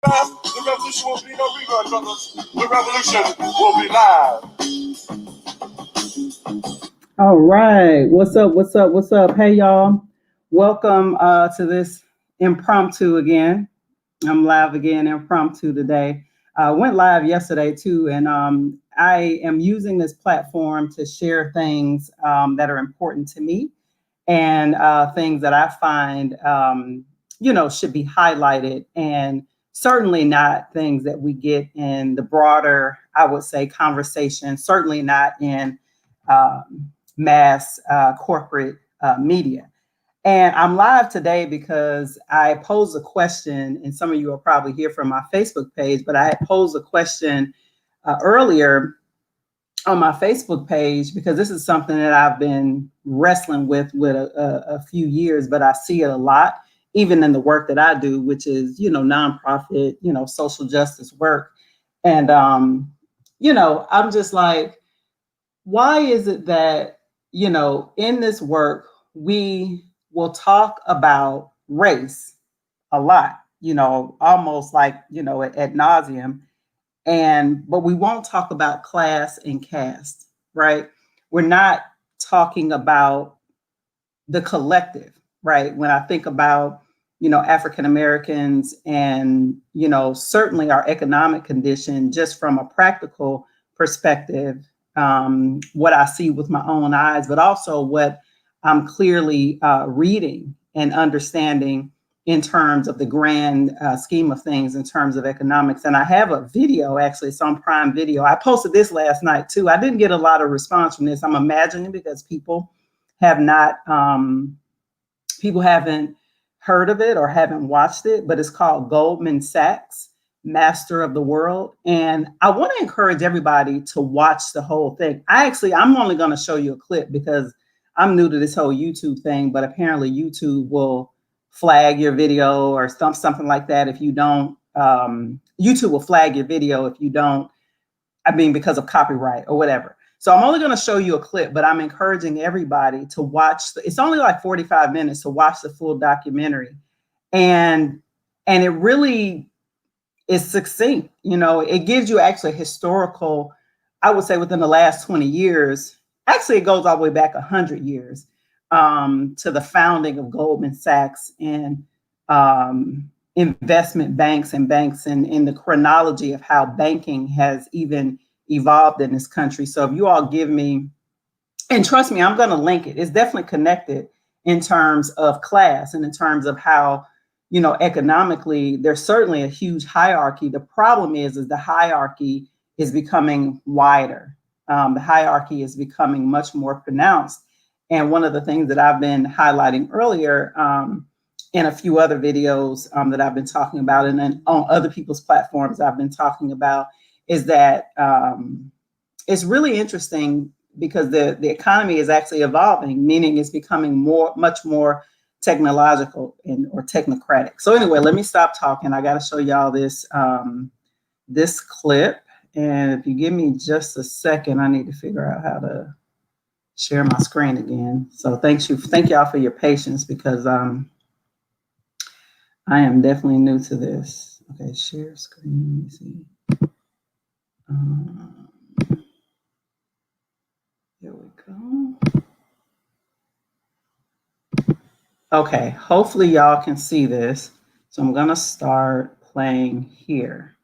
fast, the revolution won't be no rerun, brothers. The revolution will be live. All right. What's up? What's up? What's up? Hey, y'all. Welcome to this impromptu again. I'm live again, impromptu today. Went live yesterday too, and I am using this platform to share things that are important to me and things that I find, should be highlighted, and certainly not things that we get in the broader, I would say, conversation, certainly not in mass corporate media. And I'm live today because I posed a question, and some of you will probably hear from my Facebook page, but I had posed a question earlier on my Facebook page because this is something that I've been wrestling with a few years, but I see it a lot, even in the work that I do, which is, nonprofit, social justice work. And, I'm just like, why is it that, in this work, we will talk about race a lot, almost like, ad nauseum. But we won't talk about class and caste, right? We're not talking about the collective, right? When I think about, African Americans and, certainly our economic condition, just from a practical perspective, what I see with my own eyes, but also what I'm clearly reading and understanding in terms of the grand scheme of things, in terms of economics. And I have a video, actually, it's on Prime Video. I posted this last night too. I didn't get a lot of response from this. I'm imagining because people haven't heard of it or haven't watched it, but it's called Goldman Sachs, Master of the World. And I want to encourage everybody to watch the whole thing. I'm only going to show you a clip because I'm new to this whole YouTube thing, but apparently YouTube will flag your video or something like that if you don't. YouTube will flag your video if you don't, because of copyright or whatever. So I'm only going to show you a clip, but I'm encouraging everybody to watch. It's only like 45 minutes to watch the full documentary. And it really is succinct. It gives you actually historical, I would say within the last 20 years, actually it goes all the way back 100 years to the founding of Goldman Sachs and investment banks and in the chronology of how banking has even evolved in this country. So if you all give me, and trust me, I'm going to link it. It's definitely connected in terms of class and in terms of how, economically, there's certainly a huge hierarchy. The problem is the hierarchy is becoming wider. The hierarchy is becoming much more pronounced. And one of the things that I've been highlighting earlier in a few other videos that I've been talking about, and then on other people's platforms I've been talking about, is that it's really interesting because the economy is actually evolving, meaning it's becoming much more technological or technocratic. So anyway, let me stop talking. I got to show y'all this clip. And if you give me just a second, I need to figure out how to share my screen again. So thank y'all for your patience because I am definitely new to this. Okay, share screen. Let me see. Here we go. Okay, hopefully y'all can see this. So I'm gonna start playing here.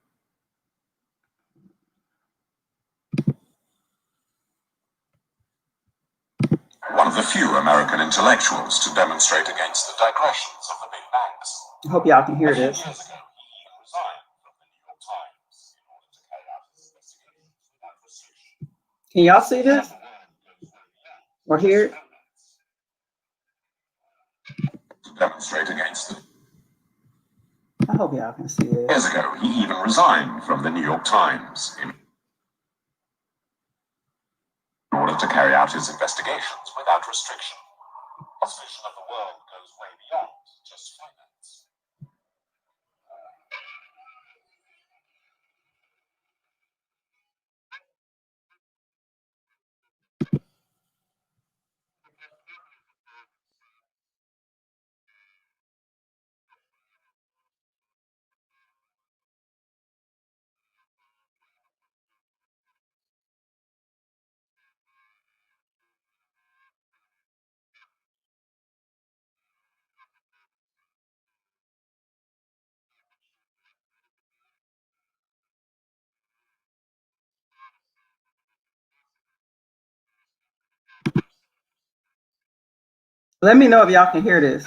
One of the few American intellectuals to demonstrate against the digressions of the big banks. I hope y'all can hear this. Years ago, he even resigned from the New York Times in order to carry out his investigation without restriction. Can y'all see this? Or hear it? To demonstrate against them. I hope y'all can see it. Years ago, he even resigned from the New York Times in order to carry out his investigations without restriction. His vision of the world goes way beyond just finance. Let me know if y'all can hear this.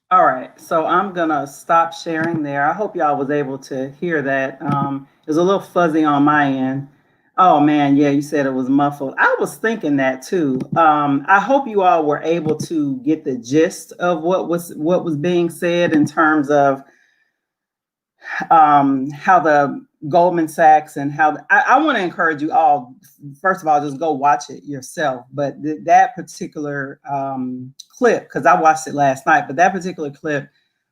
All right, so I'm gonna stop sharing there. I hope y'all was able to hear that. It was a little fuzzy on my end. Oh man, yeah, you said it was muffled. I was thinking that too. I hope you all were able to get the gist of what was being said in terms of how the Goldman Sachs and how I want to encourage you all. First of all, just go watch it yourself. But that particular clip, because I watched it last night, but that particular clip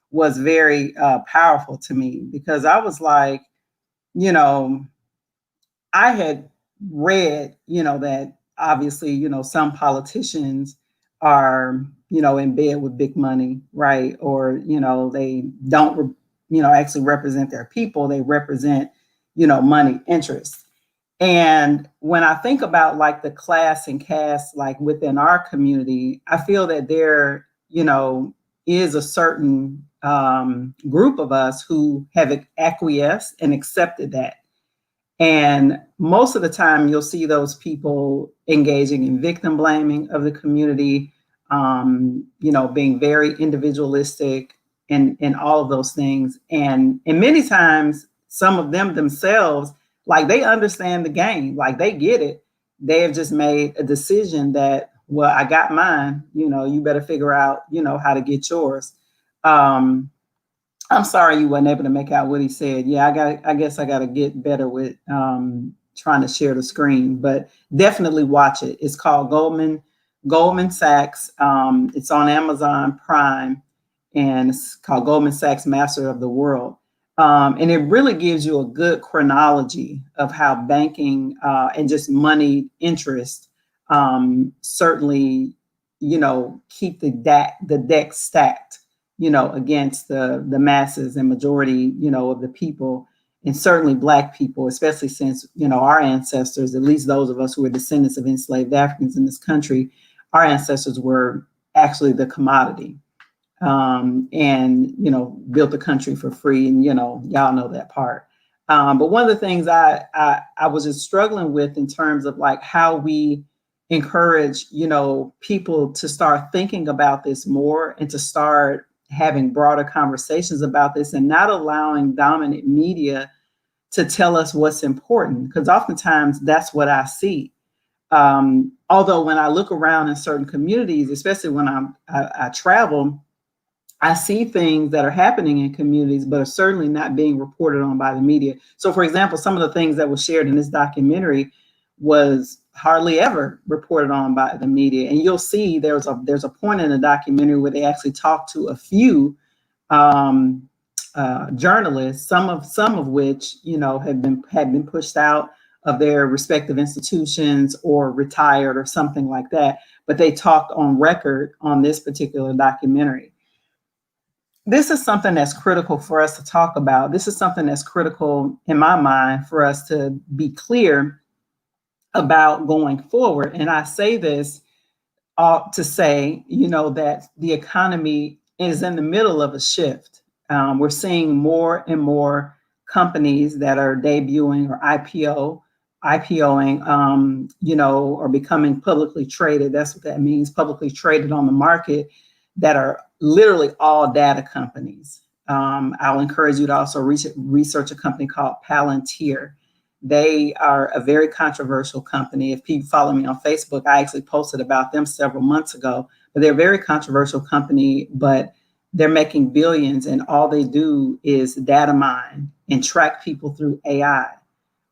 was very powerful to me because I was like, you know, I had read, that obviously, some politicians are, in bed with big money, right? Or, they don't, actually represent their people. They represent, money interests. And when I think about like the class and caste, like within our community, I feel that there, is a certain group of us who have acquiesced and accepted that. And most of the time, you'll see those people engaging in victim blaming of the community, being very individualistic and all of those things. And many times, some of them themselves, like they understand the game, like they get it. They have just made a decision that, well, I got mine, you better figure out, how to get yours. Um, I'm sorry you weren't able to make out what he said. Yeah, I guess I got to get better with trying to share the screen, but definitely watch it. It's called Goldman Sachs. It's on Amazon Prime, and it's called Goldman Sachs Master of the World. And it really gives you a good chronology of how banking and just money interest certainly, keep the deck stacked, against the masses and majority, of the people, and certainly Black people, especially since, our ancestors, at least those of us who are descendants of enslaved Africans in this country, our ancestors were actually the commodity, and, built the country for free. And, y'all know that part. But one of the things I was just struggling with in terms of like how we encourage, people to start thinking about this more and to start having broader conversations about this and not allowing dominant media to tell us what's important, because oftentimes that's what I see. Although when I look around in certain communities, especially when I travel, I see things that are happening in communities, but are certainly not being reported on by the media. So, for example, some of the things that were shared in this documentary was hardly ever reported on by the media. And you'll see there's a point in the documentary where they actually talk to a few um, journalists, some of which had been pushed out of their respective institutions or retired or something like that. But they talked on record on this particular documentary. This is something that's critical for us to talk about. This is something that's critical in my mind for us to be clear about going forward. And I say this to say, that the economy is in the middle of a shift. We're seeing more and more companies that are debuting or IPOing, or becoming publicly traded. That's what that means, publicly traded on the market. that are literally all data companies. I'll encourage you to also research a company called Palantir. They are a very controversial company. If people follow me on Facebook, I actually posted about them several months ago, but they're a very controversial company, but they're making billions, and all they do is data mine and track people through AI,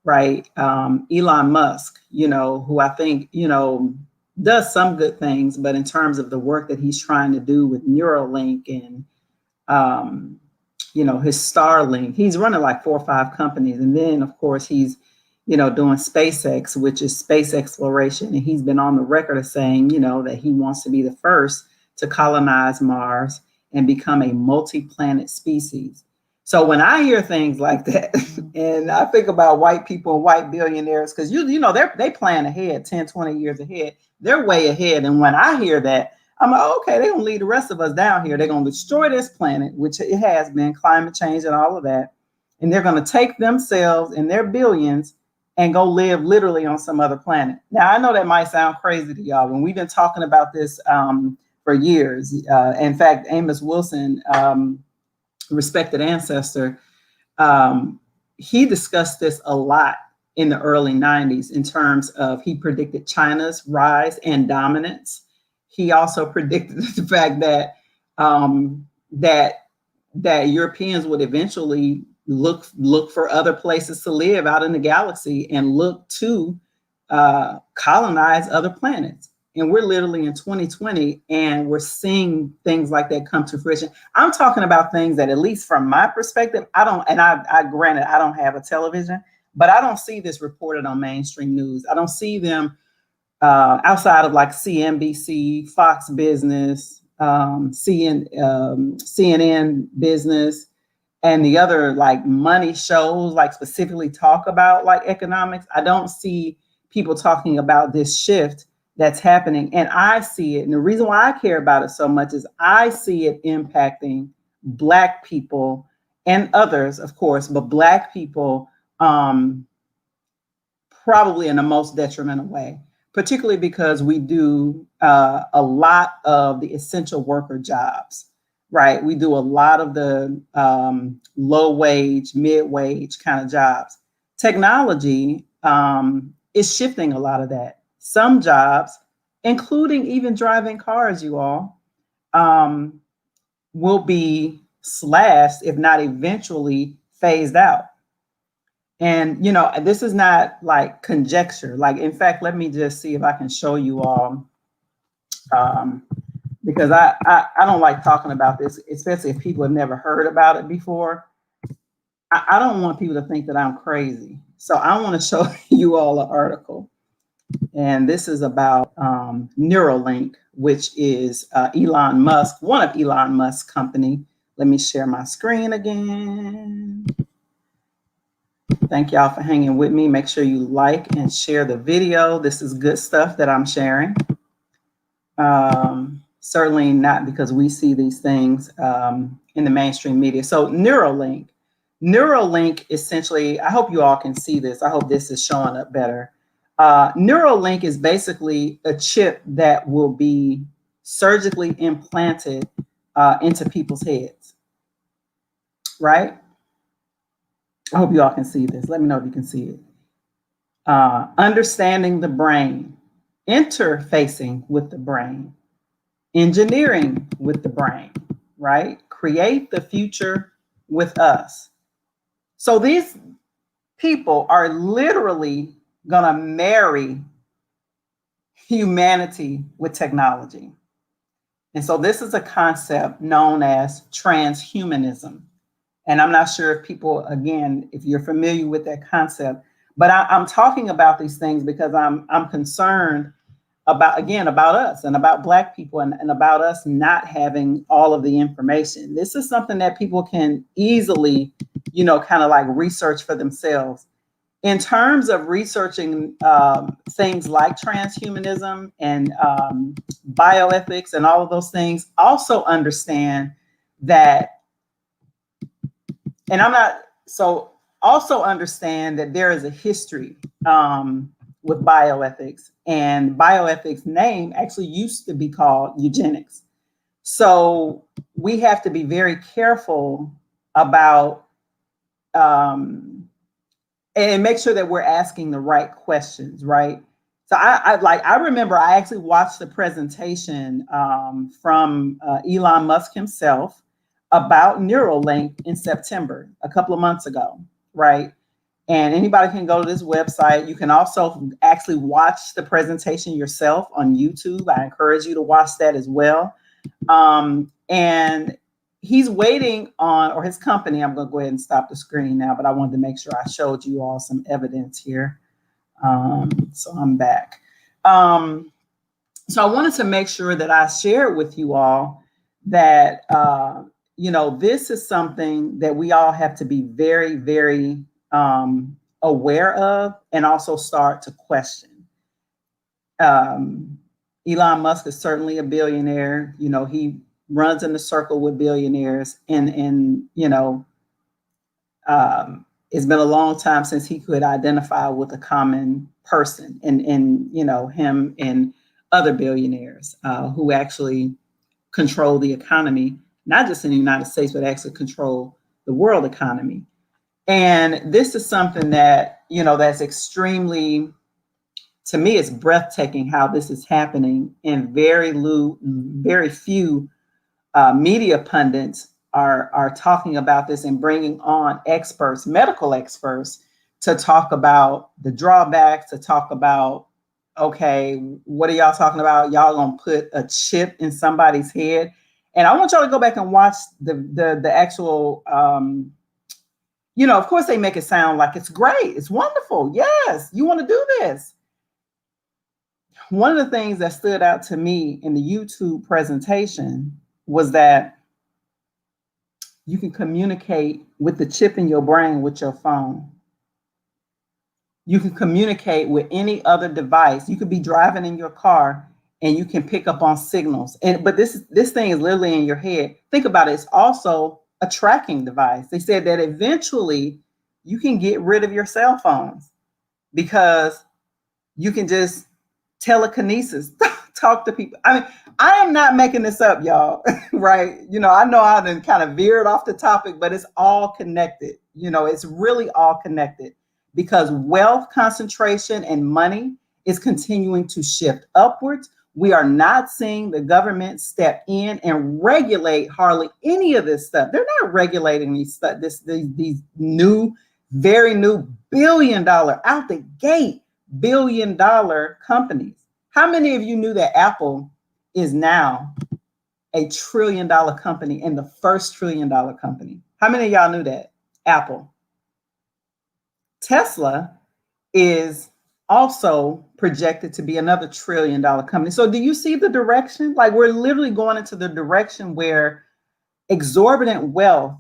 right? Elon Musk, who I think, does some good things, but in terms of the work that he's trying to do with Neuralink and, his Starlink, he's running like 4 or 5 companies. And then, of course, he's, doing SpaceX, which is space exploration. And he's been on the record of saying, that he wants to be the first to colonize Mars and become a multi-planet species. So when I hear things like that, and I think about white people and white billionaires, because they plan ahead 10, 20 years ahead. They're way ahead. And when I hear that, I'm like, okay, they're gonna leave the rest of us down here. They're gonna destroy this planet, which it has been, climate change and all of that. And they're gonna take themselves and their billions and go live literally on some other planet. Now, I know that might sound crazy to y'all, and we've been talking about this for years. In fact, Amos Wilson, respected ancestor, he discussed this a lot in the early 90s in terms of, he predicted China's rise and dominance. He also predicted the fact that that Europeans would eventually look for other places to live out in the galaxy and look to colonize other planets. And we're literally in 2020, and we're seeing things like that come to fruition. I'm talking about things that, at least from my perspective, I granted, I don't have a television, but I don't see this reported on mainstream news. I don't see them outside of like CNBC, Fox Business, CNN Business, and the other like money shows, like specifically talk about like economics. I don't see people talking about this shift that's happening. And I see it. And the reason why I care about it so much is I see it impacting Black people and others, of course, but Black people probably in the most detrimental way, particularly because we do a lot of the essential worker jobs, right? We do a lot of the low wage, mid wage kind of jobs. Technology is shifting a lot of that. Some jobs, including even driving cars, you all, will be slashed, if not eventually phased out. And, this is not like conjecture. Like, in fact, let me just see if I can show you all, because I don't like talking about this, especially if people have never heard about it before. I don't want people to think that I'm crazy. So I want to show you all an article. And this is about Neuralink, which is Elon Musk, one of Elon Musk's company. Let me share my screen again. Thank y'all for hanging with me. Make sure you like and share the video. This is good stuff that I'm sharing. Certainly not because we see these things in the mainstream media. So Neuralink essentially, I hope you all can see this. I hope this is showing up better. Neuralink is basically a chip that will be surgically implanted into people's heads, right? I hope you all can see this. Let me know if you can see it. Understanding the brain, interfacing with the brain, engineering with the brain, right? Create the future with us. So these people are literally gonna marry humanity with technology. And so this is a concept known as transhumanism. And I'm not sure if people, again, if you're familiar with that concept, but I'm talking about these things because I'm concerned about us and about Black people and about us not having all of the information. This is something that people can easily, kind of like research for themselves. In terms of researching things like transhumanism and bioethics and all of those things, also understand that, and also understand that there is a history with bioethics, and bioethics name actually used to be called eugenics. So we have to be very careful about and make sure that we're asking the right questions, right? So I remember I actually watched the presentation from Elon Musk himself about Neuralink in September, a couple of months ago, right? And anybody can go to this website. You can also actually watch the presentation yourself on YouTube. I encourage you to watch that as well. And he's waiting on, or his company, I'm going to go ahead and stop the screen now, but I wanted to make sure I showed you all some evidence here. So I'm back. So I wanted to make sure that I shared with you all that, this is something that we all have to be very, very aware of and also start to question. Elon Musk is certainly a billionaire. He runs in the circle with billionaires, and it's been a long time since he could identify with a common person, and him and other billionaires who actually control the economy, not just in the United States, but actually control the world economy. And this is something that, that's extremely, to me, it's breathtaking how this is happening, and very few media pundits are talking about this and bringing on experts, medical experts, to talk about the drawbacks, to talk about, okay, what are y'all talking about? Y'all gonna put a chip in somebody's head? And I want y'all to go back and watch the actual, of course they make it sound like it's great, it's wonderful. Yes, you want to do this. One of the things that stood out to me in the YouTube presentation was that you can communicate with the chip in your brain with your phone. You can communicate with any other device. You could be driving in your car and you can pick up on signals. But this thing is literally in your head. Think about it. It's also a tracking device. They said that eventually you can get rid of your cell phones because you can just telekinesis, talk to people. I mean, I am not making this up, y'all, right? I know I done kind of veered off the topic, but it's all connected. It's really all connected because wealth concentration and money is continuing to shift upwards. We are not seeing the government step in and regulate hardly any of this stuff. They're not regulating these new, very new billion-dollar out the gate billion-dollar companies. How many of you knew that Apple is now a $1 trillion company and the first $1 trillion company? How many of y'all knew that? Apple. Tesla is also projected to be another $1 trillion company. So do you see the direction? Like, we're literally going into the direction where exorbitant wealth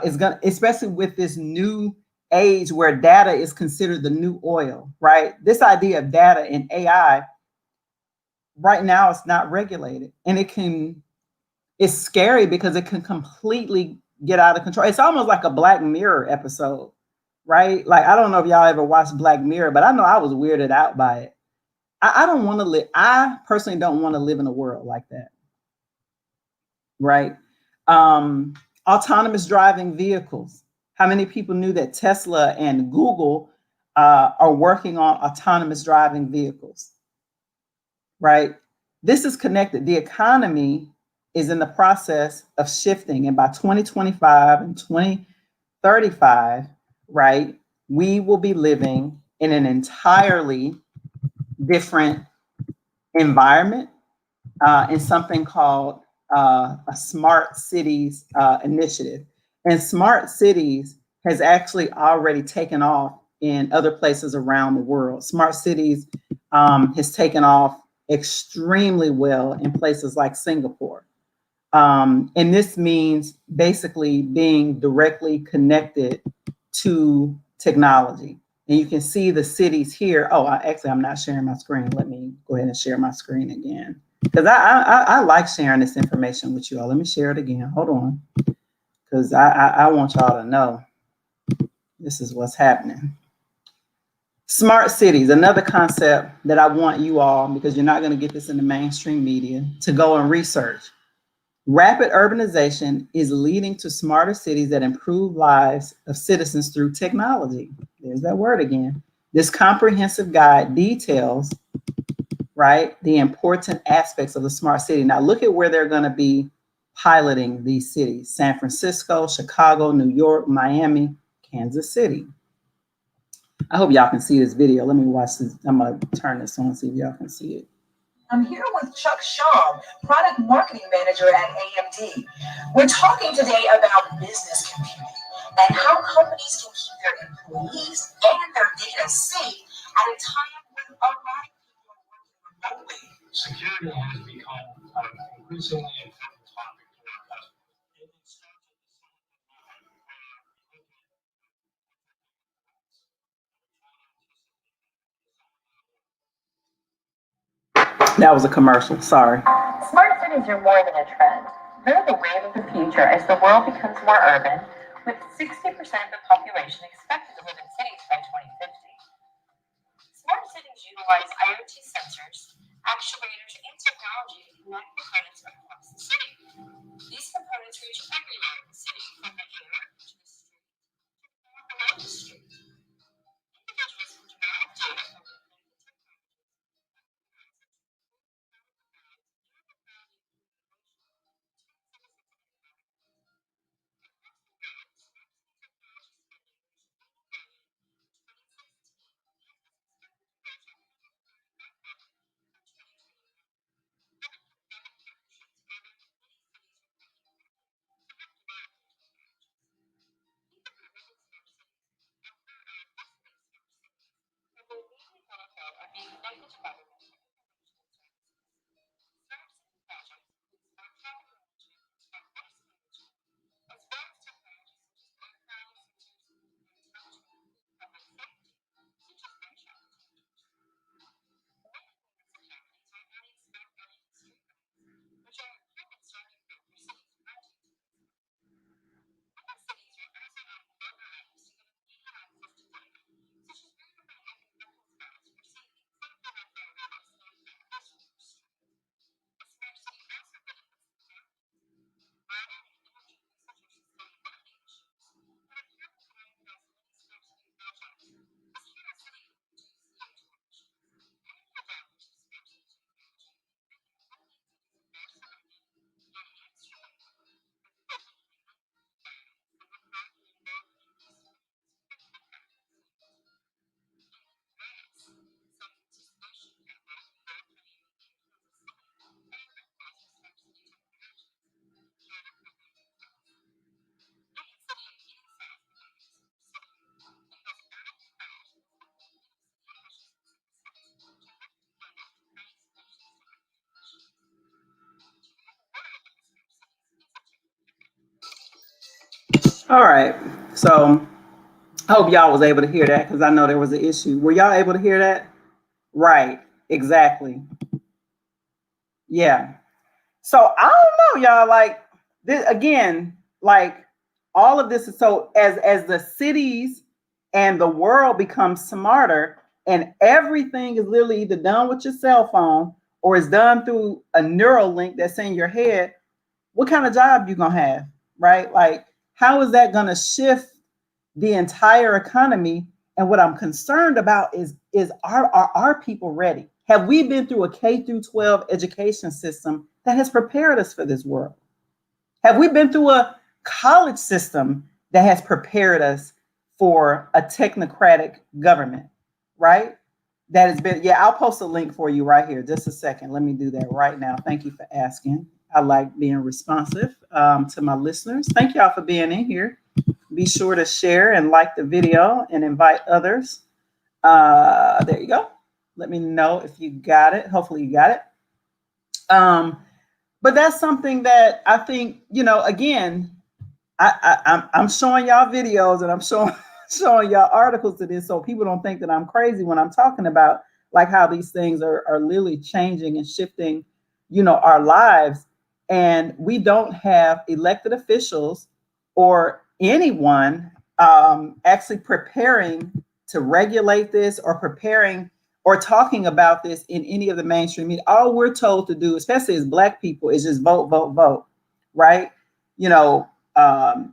is going to, especially with this new age where data is considered the new oil, right? This idea of data and AI right now is not regulated, and it's scary because it can completely get out of control. It's almost like a Black Mirror episode, right? Like, I don't know if y'all ever watched Black Mirror, but I know I was weirded out by it. I don't want to live. I personally don't want to live in a world like that, right? Autonomous driving vehicles. How many people knew that Tesla and Google are working on autonomous driving vehicles, right? This is connected. The economy is in the process of shifting, and by 2025 and 2035, right, we will be living in an entirely different environment in something called a smart cities initiative. And smart cities has actually already taken off in other places around the world. Smart cities has taken off extremely well in places like Singapore. And this means basically being directly connected to technology. And you can see the cities here. Oh, I'm not sharing my screen. Let me go ahead and share my screen again, because I like sharing this information with you all. Let me share it again. Hold on, because I want y'all to know this is what's happening. Smart cities, another concept that I want you all, because you're not going to get this in the mainstream media, to go and research. Rapid urbanization is leading to smarter cities that improve lives of citizens through technology. There's that word again. This comprehensive guide details, right, the important aspects of the smart city. Now, look at where they're going to be piloting these cities: San Francisco, Chicago, New York, Miami, Kansas City. I hope y'all can see this video. Let me watch this. I'm going to turn this on, see if y'all can see it. I'm here with Chuck Shaw, Product Marketing Manager at AMD. We're talking today about business computing and how companies can keep their employees and their data safe at a time when a lot of people are working remotely. Security has become an increasingly important topic to our customers. That was a commercial. Sorry. Smart cities are more than a trend. They're the wave of the future as the world becomes more urban, with 60% of the population expected to live in cities by 2050. Smart cities utilize IoT sensors, actuators, and technology to connect components across the city. These components reach everywhere in the city, from the air to the street to below the street. Individuals can derive data from the All right. So I hope y'all was able to hear that because I know there was an issue. Were y'all able to hear that? Right. Exactly. Yeah. So I don't know, y'all. Like this again, like all of this is so as the cities and the world becomes smarter and everything is literally either done with your cell phone or is done through a neural link that's in your head, what kind of job you gonna have, right? Like, how is that gonna shift the entire economy? And what I'm concerned about is are our people ready? Have we been through a K through 12 education system that has prepared us for this world? Have we been through a college system that has prepared us for a technocratic government, right? That has been, yeah, I'll post a link for you right here. Just a second. Let me do that right now. Thank you for asking. I like being responsive to my listeners. Thank y'all for being in here. Be sure to share and like the video and invite others. There you go. Let me know if you got it. Hopefully you got it. But that's something that I think, you know, again, I'm showing y'all videos and I'm showing y'all articles to this so people don't think that I'm crazy when I'm talking about like how these things are literally changing and shifting, you know, our lives. And we don't have elected officials or anyone actually preparing to regulate this or preparing or talking about this in any of the mainstream media. All we're told to do, especially as Black people, is just vote, vote, vote. right? You know,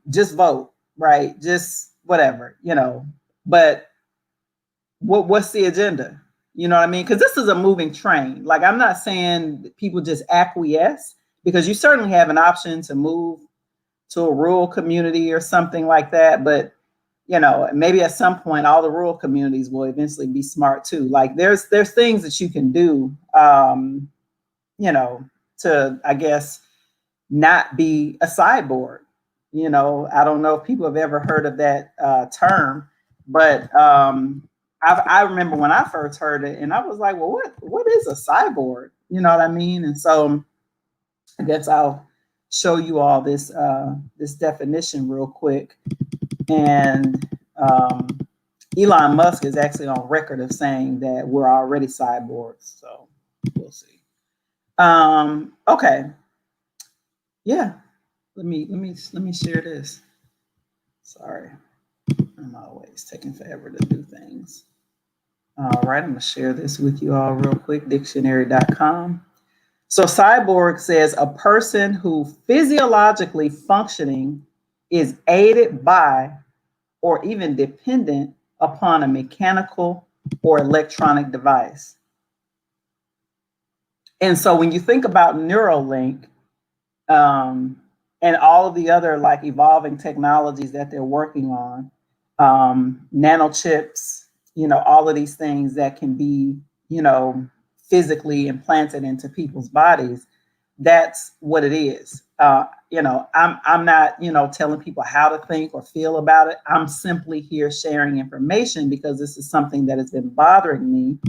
just vote, right? Just whatever, you know. But what's the agenda? You know what I mean? Because this is a moving train. Like, I'm not saying that people just acquiesce, because you certainly have an option to move to a rural community or something like that. But, you know, maybe at some point, all the rural communities will eventually be smart too. Like, there's things that you can do, you know, to, I guess, not be a cyborg. You know, I don't know if people have ever heard of that term, but I remember when I first heard it, and I was like, well, what is a cyborg? You know what I mean? And so I guess I'll show you all this this definition real quick. And Elon Musk is actually on record of saying that we're already cyborgs. So we'll see. Okay. Yeah. Let me share this. Sorry. I'm always taking forever to do things. All right, I'm gonna share this with you all real quick, dictionary.com. So cyborg says a person who physiologically functioning is aided by or even dependent upon a mechanical or electronic device. And so when you think about Neuralink, and all of the other like evolving technologies that they're working on, nanochips, you know, all of these things that can be, you know, physically implanted into people's bodies. That's what it is. You know, I'm not, you know, telling people how to think or feel about it. I'm simply here sharing information because this is something that has been bothering me.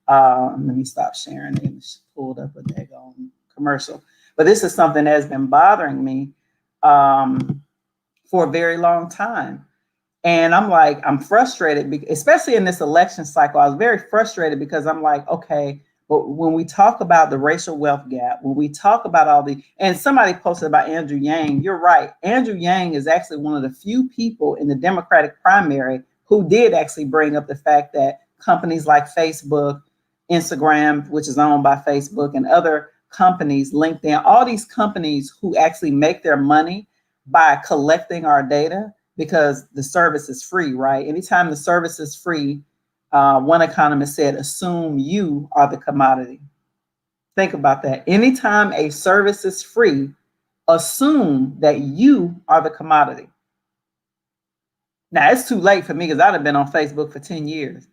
Let me stop sharing. It pulled up a daggone commercial. But this is something that has been bothering me for a very long time. And I'm like, I'm frustrated, especially in this election cycle. I was very frustrated because I'm like, okay, but when we talk about the racial wealth gap, when we talk about all the, and somebody posted about Andrew Yang, you're right. Andrew Yang is actually one of the few people in the Democratic primary who did actually bring up the fact that companies like Facebook, Instagram, which is owned by Facebook, and other companies, LinkedIn, all these companies who actually make their money by collecting our data, because the service is free, right? Anytime the service is free, one economist said, assume you are the commodity. Think about that. Anytime a service is free, assume that you are the commodity. Now, it's too late for me because I'd have been on Facebook for 10 years.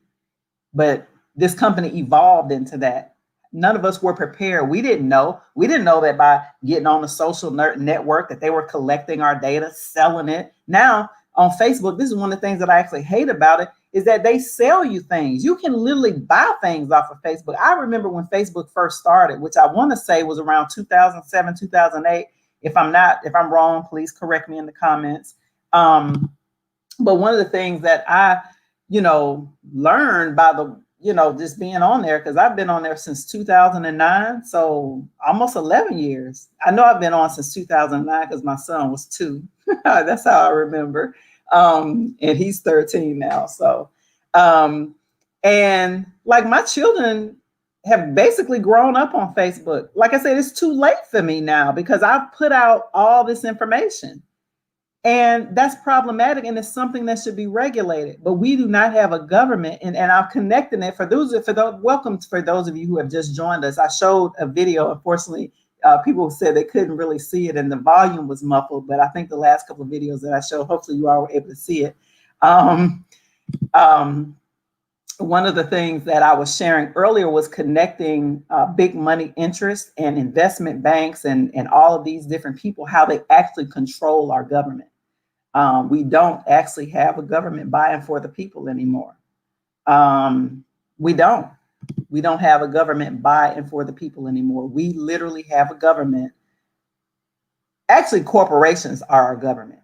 But this company evolved into that. None of us were prepared. We didn't know. We didn't know that by getting on the social network that they were collecting our data, selling it. Now on Facebook, this is one of the things that I actually hate about it, is that they sell you things. You can literally buy things off of Facebook. I remember when Facebook first started, which I want to say was around 2007, 2008. If I'm wrong, please correct me in the comments. But one of the things that I, you know, learned by the, you know, just being on there, because I've been on there since 2009, so almost 11 years. I know I've been on since 2009 because my son was 2. That's how I remember. And he's 13 now. So, and like my children have basically grown up on Facebook. Like I said, it's too late for me now because I've put out all this information. And that's problematic, and it's something that should be regulated. But we do not have a government, and I'm connecting it welcome for those of you who have just joined us. I showed a video. Unfortunately, people said they couldn't really see it, and the volume was muffled. But I think the last couple of videos that I showed, hopefully you all were able to see it. One of the things that I was sharing earlier was connecting big money interest and investment banks and all of these different people, how they actually control our government. We don't actually have a government buying for the people anymore. We don't have a government buying for the people anymore. We literally have a government. Actually, corporations are our government,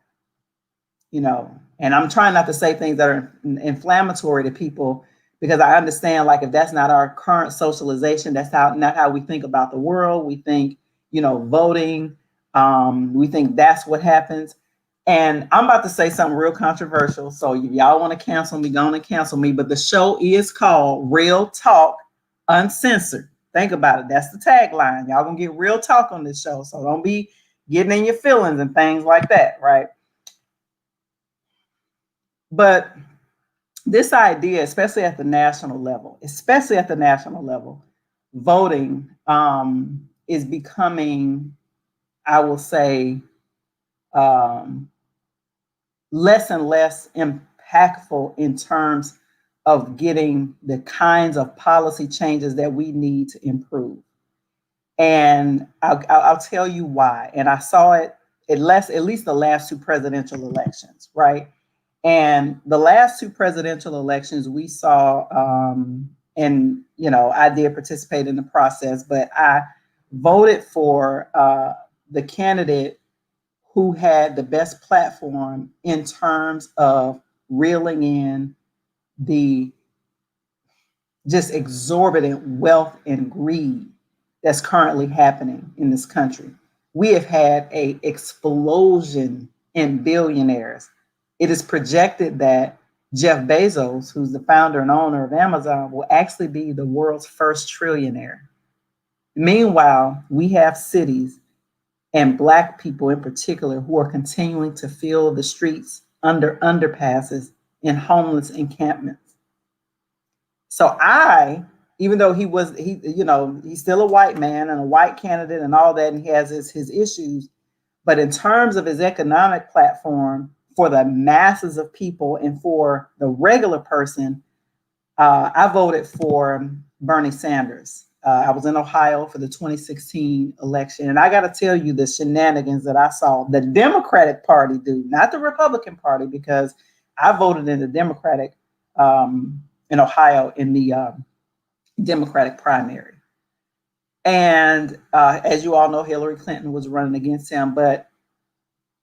you know, and I'm trying not to say things that are inflammatory to people, because I understand, like, if that's not our current socialization, that's not how we think about the world. We think, you know, voting, we think that's what happens. And I'm about to say something real controversial. So if y'all want to cancel me, go on and cancel me. But the show is called Real Talk Uncensored. Think about it. That's the tagline. Y'all gonna get real talk on this show. So don't be getting in your feelings and things like that, right? But this idea, especially at the national level, voting is becoming, I will say, less and less impactful in terms of getting the kinds of policy changes that we need to improve. And I'll tell you why. And I saw it at least the last two presidential elections, right? And the last two presidential elections we saw, and I did participate in the process, but I voted for the candidate who had the best platform in terms of reeling in the just exorbitant wealth and greed that's currently happening in this country. We have had an explosion in billionaires. It is projected that Jeff Bezos, who's the founder and owner of Amazon, will actually be the world's first trillionaire. Meanwhile, we have cities and Black people in particular who are continuing to fill the streets under underpasses in homeless encampments. So even though he's still a white man and a white candidate and all that, and he has his issues, but in terms of his economic platform for the masses of people and for the regular person, I voted for Bernie Sanders. I was in Ohio for the 2016 election, and I got to tell you the shenanigans that I saw the Democratic Party do, not the Republican Party, because I voted in the Democratic in Ohio in the Democratic primary. And as you all know, Hillary Clinton was running against him. But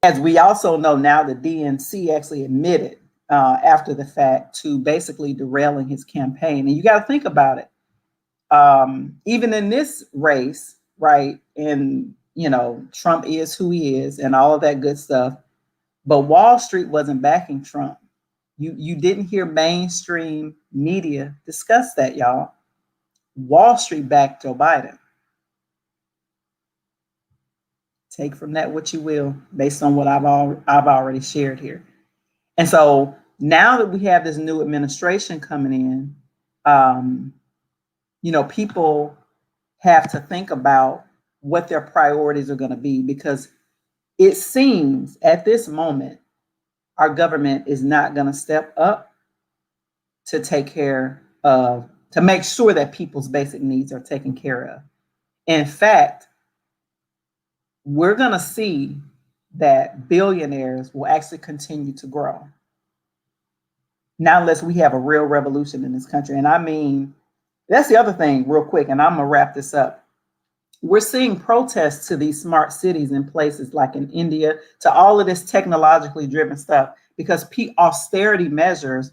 as we also know now, the DNC actually admitted after the fact to basically derailing his campaign. And you got to think about it. Even in this race, right? And, Trump is who he is and all of that good stuff. But Wall Street wasn't backing Trump. You didn't hear mainstream media discuss that, y'all. Wall Street backed Joe Biden. Take from that what you will, based on what I've already shared here. And so now that we have this new administration coming in, people have to think about what their priorities are going to be, because it seems at this moment our government is not going to step up to to make sure that people's basic needs are taken care of. In fact, we're going to see that billionaires will actually continue to grow. Now, unless we have a real revolution in this country. And I mean, that's the other thing real quick, and I'm going to wrap this up. We're seeing protests to these smart cities in places like in India, to all of this technologically driven stuff, because austerity measures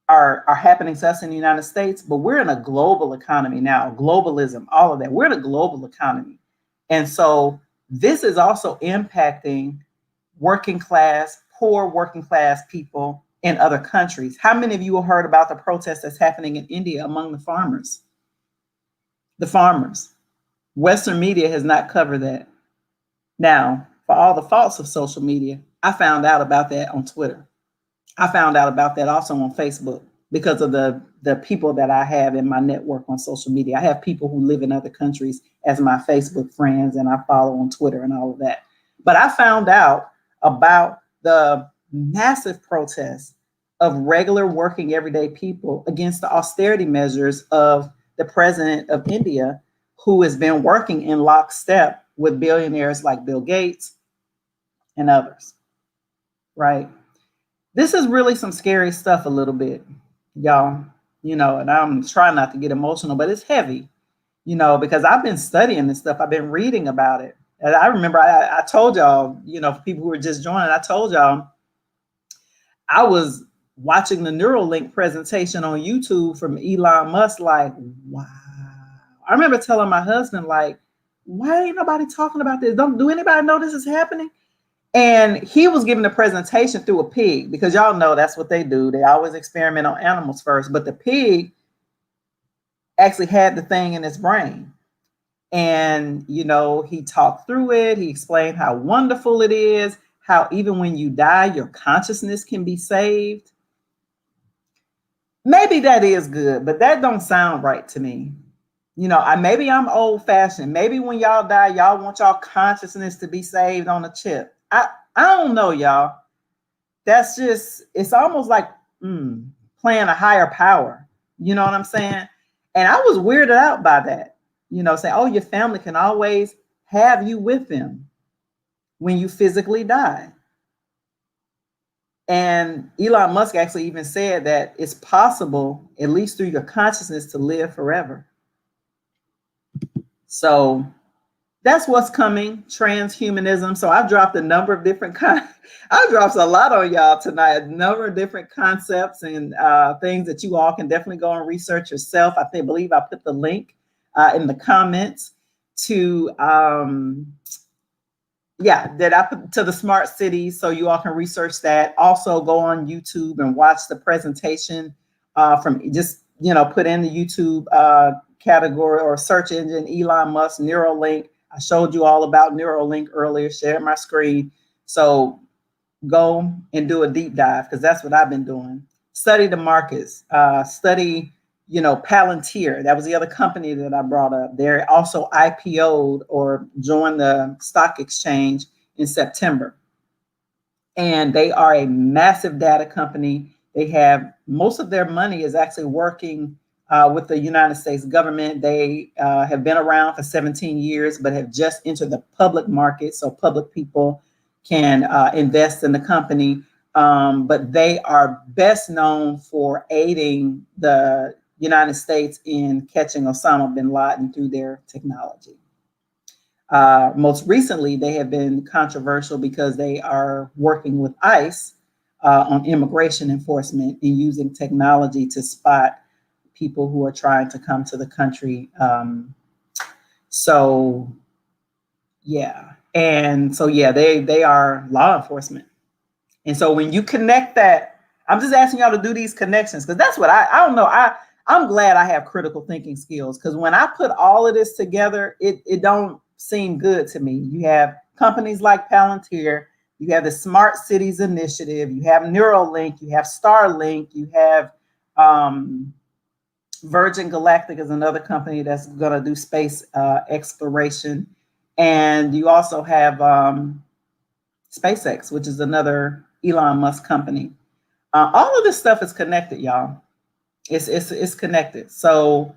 are happening to us in the United States, but we're in a global economy now, globalism, all of that. We're in a global economy. And so this is also impacting poor working class people in other countries. How many of you have heard about the protest that's happening in India among the farmers? The farmers. Western media has not covered that. Now, for all the faults of social media, I found out about that on Twitter. I found out about that also on Facebook because of the people that I have in my network on social media. I have people who live in other countries as my Facebook friends, and I follow on Twitter and all of that. But I found out about the massive protests of regular working everyday people against the austerity measures of the president of India, who has been working in lockstep with billionaires like Bill Gates and others, right? This is really some scary stuff a little bit, y'all, and I'm trying not to get emotional, but it's heavy, because I've been studying this stuff. I've been reading about it. And I remember I told y'all, for people who were just joining, I told y'all I was watching the Neuralink presentation on YouTube from Elon Musk, like, wow. I remember telling my husband, like, why ain't nobody talking about this? Do anybody know this is happening? And he was giving the presentation through a pig, because y'all know that's what they do. They always experiment on animals first, but the pig actually had the thing in its brain. And, you know, he talked through it. He explained how wonderful it is, how even when you die, your consciousness can be saved. Maybe that is good, but that don't sound right to me. You know, maybe I'm old fashioned. Maybe when y'all die, y'all want y'all consciousness to be saved on a chip. I don't know, y'all. That's just, it's almost like playing a higher power. You know what I'm saying? And I was weirded out by that. You know, say, oh, your family can always have you with them when you physically die. And Elon Musk actually even said that it's possible, at least through your consciousness, to live forever. So that's what's coming, transhumanism. So I've dropped a number of different I've dropped a lot on y'all tonight, a number of different concepts and things that you all can definitely go and research yourself. Believe I put the link in the comments to that I put to the smart cities, so you all can research that. Also go on YouTube and watch the presentation from just, you know, put in the YouTube category or search engine, Elon Musk, Neuralink. I showed you all about Neuralink earlier, shared my screen. So go and do a deep dive, because that's what I've been doing. Study the markets, study, you know, Palantir. That was the other company that I brought up. They're also IPO'd or joined the stock exchange in September. And they are a massive data company. They have, most of their money is actually working with the United States government. They have been around for 17 years, but have just entered the public market, so public people can invest in the company. But they are best known for aiding the United States in catching Osama bin Laden through their technology. Most recently, they have been controversial because they are working with ICE on immigration enforcement and using technology to spot people who are trying to come to the country. They are law enforcement. And so when you connect that, I'm just asking y'all to do these connections, because that's what I don't know. I'm glad I have critical thinking skills, because when I put all of this together, it don't seem good to me. You have companies like Palantir, you have the Smart Cities Initiative, you have Neuralink, you have Starlink, you have Virgin Galactic is another company that's going to do space exploration. And you also have SpaceX, which is another Elon Musk company. All of this stuff is connected, y'all. It's connected. So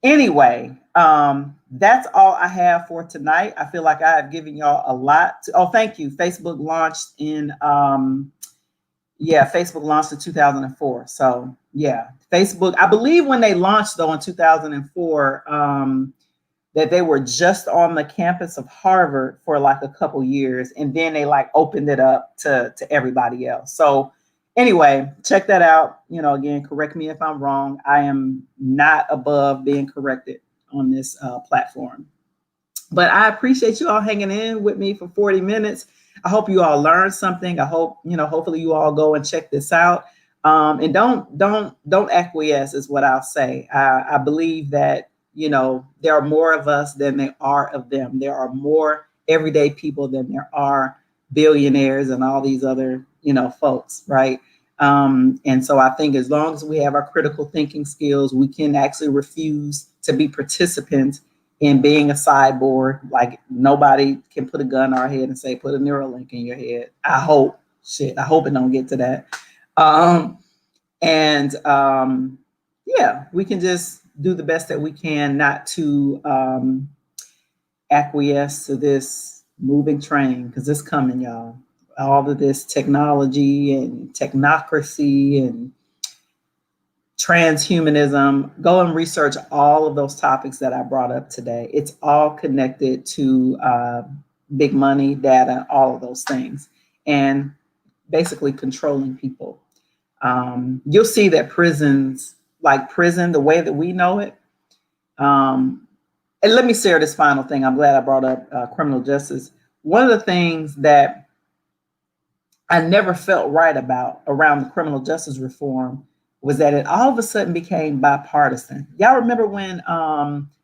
anyway, that's all I have for tonight. I feel like I have given y'all a lot. Thank you. Facebook launched in 2004. So yeah, Facebook, I believe when they launched though in 2004, that they were just on the campus of Harvard for like a couple years, and then they like opened it up to everybody else. So anyway, check that out. You know, again, correct me if I'm wrong. I am not above being corrected on this platform. But I appreciate you all hanging in with me for 40 minutes. I hope you all learned something. I hope, you know, hopefully you all go and check this out. And don't acquiesce is what I'll say. I believe that, you know, there are more of us than there are of them. There are more everyday people than there are billionaires and all these other, you know, folks, right? And so I think as long as we have our critical thinking skills, we can actually refuse to be participants in being a cyborg. Like nobody can put a gun to our head and say, put a Neuralink in your head. I hope it don't get to that. We can just do the best that we can not to acquiesce to this moving train, because it's coming, y'all. All of this technology and technocracy and transhumanism. Go and research all of those topics that I brought up today. It's all connected to big money, data, all of those things, and basically controlling people. You'll see that prisons, like prison, the way that we know it. And let me share this final thing. I'm glad I brought up criminal justice. One of the things that I never felt right about around the criminal justice reform was that it all of a sudden became bipartisan. Y'all remember when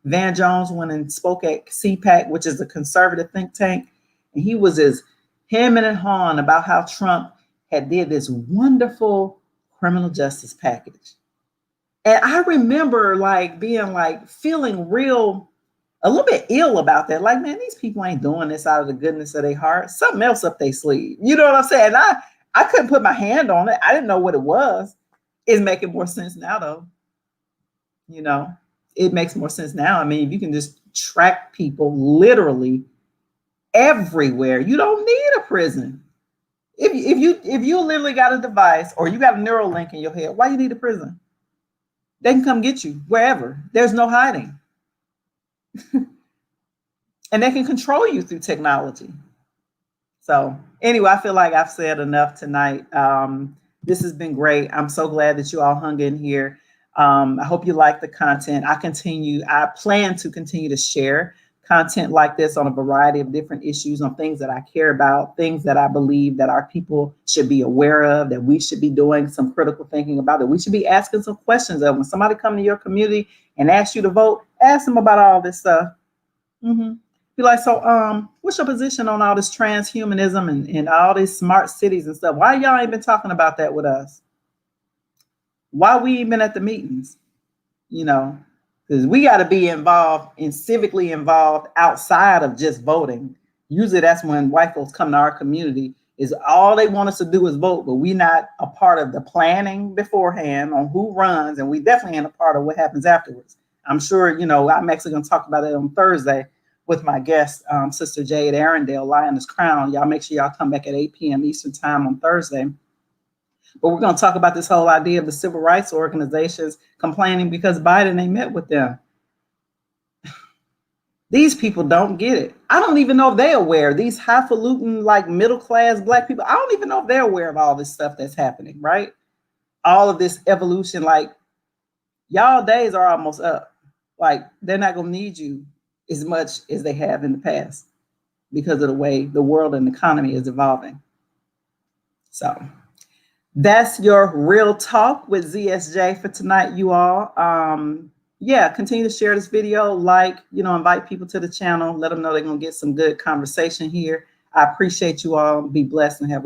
Van Jones went and spoke at CPAC, which is a conservative think tank, and he was as hemming and hawing about how Trump had did this wonderful criminal justice package. And I remember like being like feeling a little bit ill about that. Like, man, these people ain't doing this out of the goodness of their heart. Something else up their sleeve. You know what I'm saying? I couldn't put my hand on it. I didn't know what it was. It's making more sense now, though. You know, it makes more sense now. I mean, you can just track people literally everywhere. You don't need a prison. If you literally got a device or you got a Neuralink in your head, why you need a prison? They can come get you wherever. There's no hiding. And they can control you through technology. So anyway, I feel like I've said enough tonight. This has been great. I'm so glad that you all hung in here. I hope you like the content. I plan to continue to share content like this on a variety of different issues, on things that I care about, things that I believe that our people should be aware of, that we should be doing some critical thinking about, that we should be asking some questions of. When somebody come to your community and ask you to vote, ask them about all this stuff. Be like, so what's your position on all this transhumanism and all these smart cities and stuff? Why y'all ain't been talking about that with us? Why we ain't been at the meetings? You know, because we got to be involved and civically involved outside of just voting. Usually that's when white folks come to our community, is all they want us to do is vote, but we not a part of the planning beforehand on who runs, and we definitely ain't a part of what happens afterwards. I'm sure, you know, I'm actually going to talk about it on Thursday with my guest, Sister Jade Arundel, Lioness Crown. Y'all make sure y'all come back at 8 p.m. Eastern time on Thursday. But we're going to talk about this whole idea of the civil rights organizations complaining because Biden ain't met with them. These people don't get it. I don't even know if they're aware. These highfalutin, like middle-class Black people, I don't even know if they're aware of all this stuff that's happening, right? All of this evolution, like, y'all days are almost up. Like, they're not going to need you as much as they have in the past because of the way the world and economy is evolving. So that's your Real Talk with ZSJ for tonight, you all. Yeah, continue to share this video, like, you know, invite people to the channel, let them know they're going to get some good conversation here. I appreciate you all. Be blessed and have a good